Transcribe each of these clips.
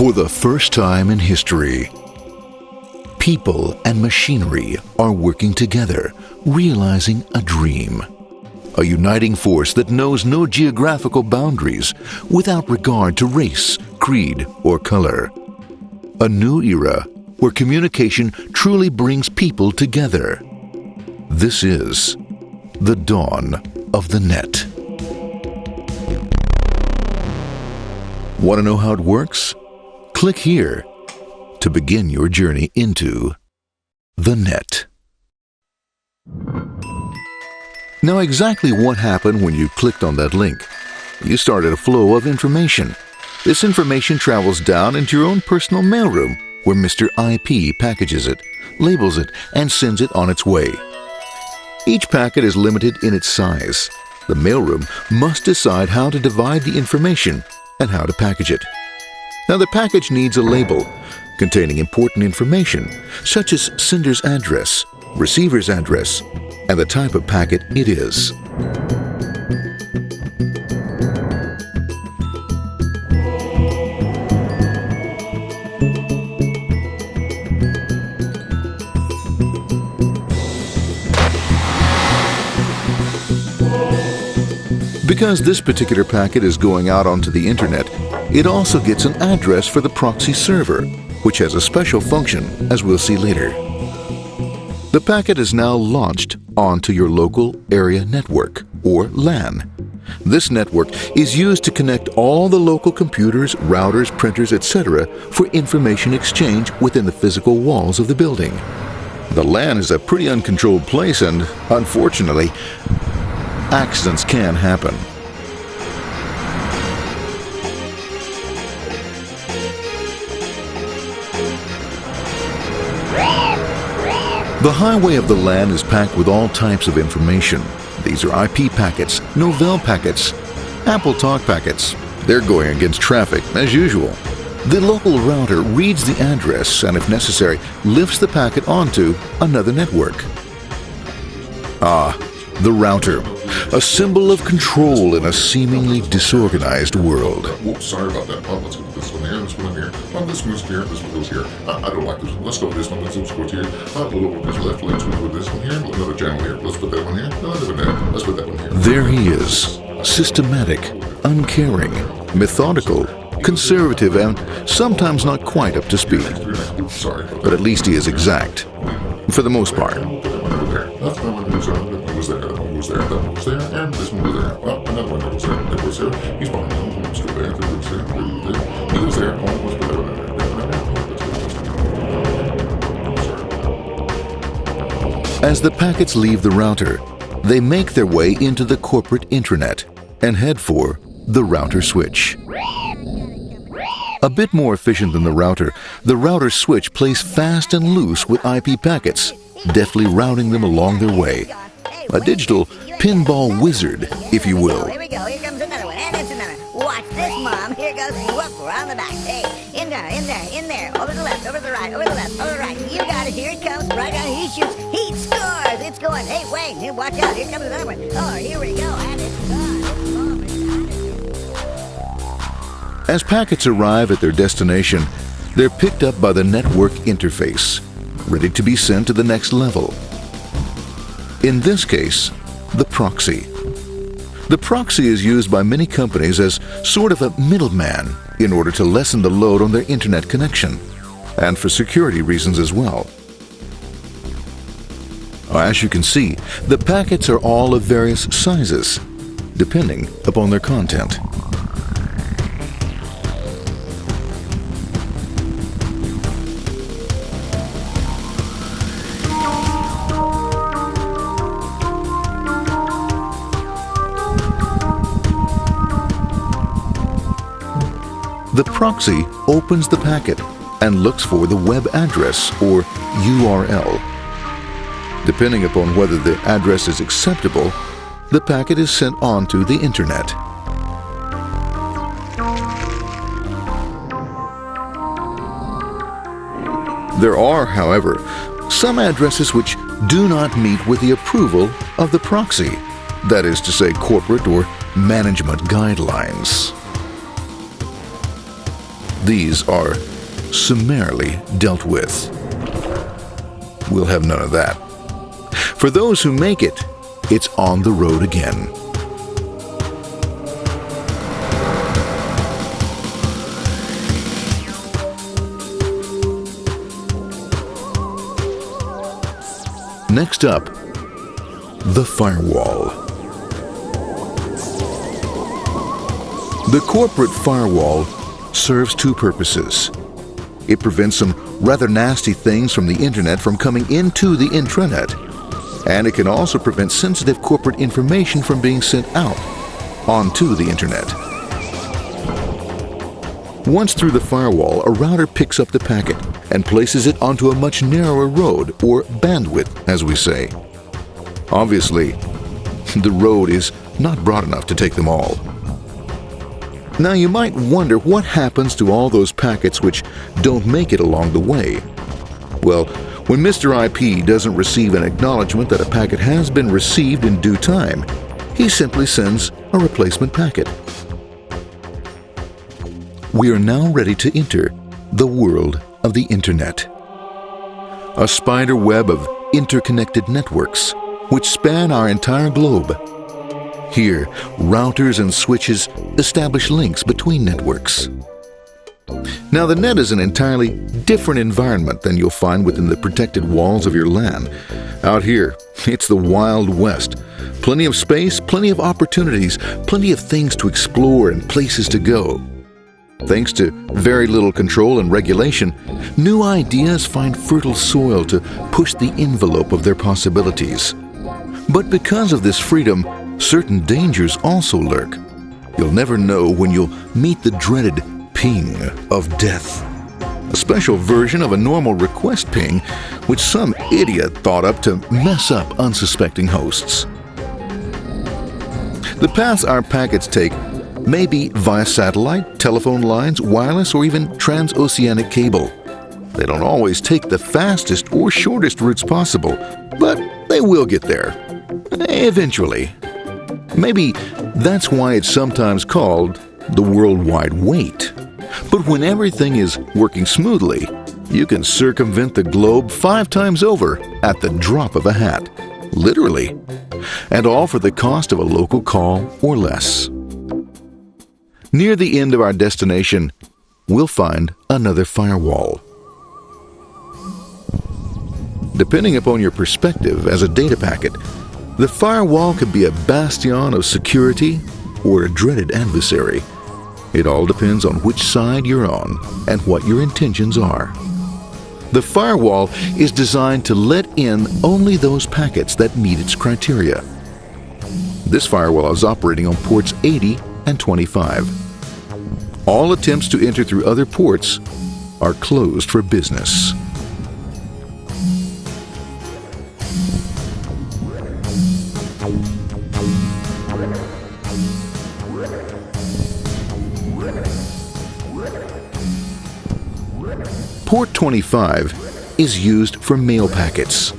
For the first time in history, people and machinery are working together, realizing a dream. A uniting force that knows no geographical boundaries without regard to race, creed, or color. A new era where communication truly brings people together. This is the dawn of the net. Want to know how it works? Click here to begin your journey into the net. Now, exactly what happened when you clicked on that link? You started a flow of information. This information travels down into your own personal mailroom, where Mr. IP packages it, labels it, and sends it on its way. Each packet is limited in its size. The mailroom must decide how to divide the information and how to package it. Now, the package needs a label containing important information, such as sender's address, receiver's address, and the type of packet it is. Because this particular packet is going out onto the internet, it also gets an address for the proxy server, which has a special function, as we'll see later. The packet is now launched onto your local area network, or LAN. This network is used to connect all the local computers, routers, printers, etc. for information exchange within the physical walls of the building. The LAN is a pretty uncontrolled place, and unfortunately, accidents can happen. The highway of the LAN is packed with all types of information. These are IP packets, Novell packets, Apple Talk packets. They're going against traffic, as usual. The local router reads the address and, if necessary, lifts the packet onto another network. The router, a symbol of control in a seemingly disorganized world. Whoops, sorry about that. Let's go with this one here, this one here. This one goes here, this one goes here. I don't like this one. Let's go with this one. Let's go here. A little bit left. Let's go with this one here. Another channel here. Let's put that one here. Another one there. Let's put that one here. There he is. Systematic, uncaring, methodical, conservative, and sometimes not quite up to speed. Sorry. But at least he is exact, for the most part. That one goes there. That one goes there. That one goes there. That one goes there. And this one goes there. Well, another one goes there. That goes there. He's behind him. Let's go there. That goes there. He goes there. Oh, let's put that one there. As the packets leave the router, they make their way into the corporate intranet and head for the router switch. A bit more efficient than the router switch plays fast and loose with IP packets, deftly routing them along their way. A digital pinball wizard, if you will. Here we go. Here comes another one. And it's another. Watch this, Mom. Here goes. Whoop, we're on the back. Hey, in there, in there, in there. Over the left, over the right, over the left, over the right. You got it. Here it comes. Right on. He shoots. He scores. It's going. Hey, wait. Here, watch out. Here comes another one. Oh, here we go. And it's gone. It's gone. As packets arrive at their destination, they're picked up by the network interface, ready to be sent to the next level. In this case, the proxy. The proxy is used by many companies as sort of a middleman in order to lessen the load on their internet connection, and for security reasons as well. As you can see, the packets are all of various sizes, depending upon their content. The proxy opens the packet and looks for the web address, or URL. Depending upon whether the address is acceptable, the packet is sent on to the internet. There are, however, some addresses which do not meet with the approval of the proxy, that is to say, corporate or management guidelines. these are summarily dealt with. We'll have none of that. For those who make it, it's on the road again. Next up, the firewall. The corporate firewall serves two purposes. It prevents some rather nasty things from the internet from coming into the intranet, and it can also prevent sensitive corporate information from being sent out onto the internet. Once through the firewall, a router picks up the packet and places it onto a much narrower road, or bandwidth, as we say. Obviously, the road is not broad enough to take them all. Now you might wonder what happens to all those packets which don't make it along the way. Well, when Mr. IP doesn't receive an acknowledgement that a packet has been received in due time, he simply sends a replacement packet. We are now ready to enter the world of the Internet. A spider web of interconnected networks which span our entire globe. Here, routers and switches establish links between networks. Now, the net is an entirely different environment than you'll find within the protected walls of your LAN. Out here, it's the Wild West. Plenty of space, plenty of opportunities, plenty of things to explore and places to go. Thanks to very little control and regulation, new ideas find fertile soil to push the envelope of their possibilities. But because of this freedom, certain dangers also lurk. You'll never know when you'll meet the dreaded ping of death. A special version of a normal request ping, which some idiot thought up to mess up unsuspecting hosts. The paths our packets take may be via satellite, telephone lines, wireless, or even transoceanic cable. They don't always take the fastest or shortest routes possible, but they will get there. Eventually. Maybe that's why it's sometimes called the worldwide wait. But when everything is working smoothly, you can circumvent the globe 5 times over at the drop of a hat. Literally. And all for the cost of a local call or less. Near the end of our destination, we'll find another firewall. Depending upon your perspective as a data packet, the firewall could be a bastion of security or a dreaded adversary. It all depends on which side you're on and what your intentions are. The firewall is designed to let in only those packets that meet its criteria. This firewall is operating on ports 80 and 25. All attempts to enter through other ports are closed for business. Port 25 is used for mail packets,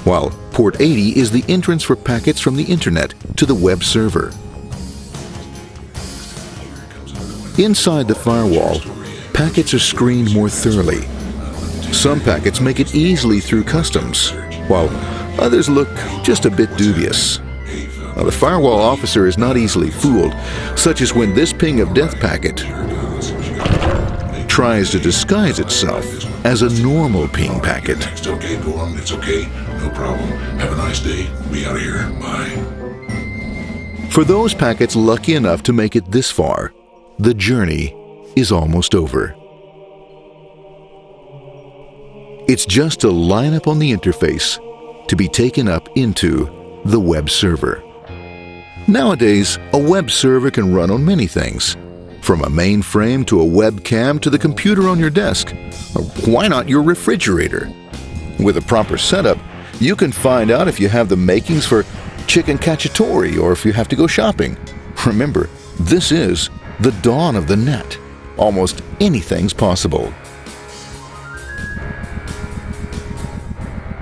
while Port 80 is the entrance for packets from the Internet to the web server. Inside the firewall, packets are screened more thoroughly. Some packets make it easily through customs, while others look just a bit dubious. Now, the firewall officer is not easily fooled, such as when this ping of death packet tries to disguise itself as a normal ping packet. It's okay, go on, it's okay, no problem. Have a nice day, we out of here, bye. For those packets lucky enough to make it this far, the journey is almost over. It's just a line up on the interface to be taken up into the web server. Nowadays, a web server can run on many things, from a mainframe to a webcam to the computer on your desk, or why not your refrigerator? With a proper setup, you can find out if you have the makings for chicken cacciatore or if you have to go shopping. Remember, this is the dawn of the net. Almost anything's possible.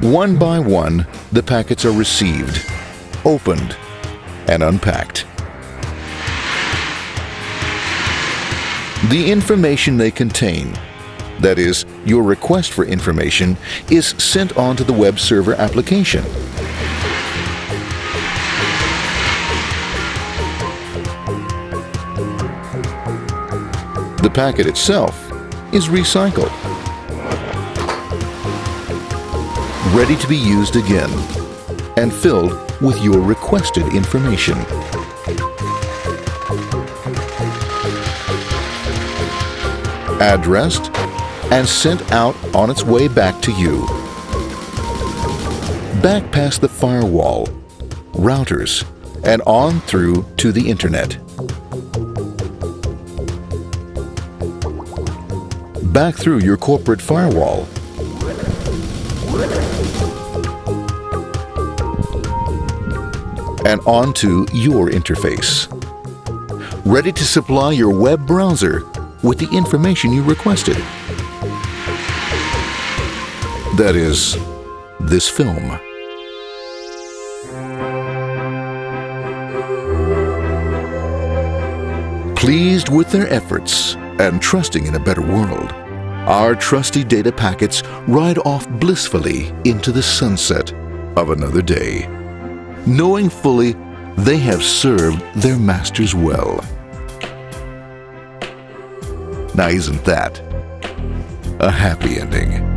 One by one, the packets are received, opened, and unpacked. The information they contain, that is, your request for information, is sent on to the web server application. The packet itself is recycled, ready to be used again, and filled with your requested information. Addressed and sent out on its way back to you. Back past the firewall, routers, and on through to the internet. Back through your corporate firewall. And onto your interface. Ready to supply your web browser with the information you requested. That is, this film. Pleased with their efforts and trusting in a better world, our trusty data packets ride off blissfully into the sunset of another day, knowing fully they have served their masters well. Now, isn't that a happy ending?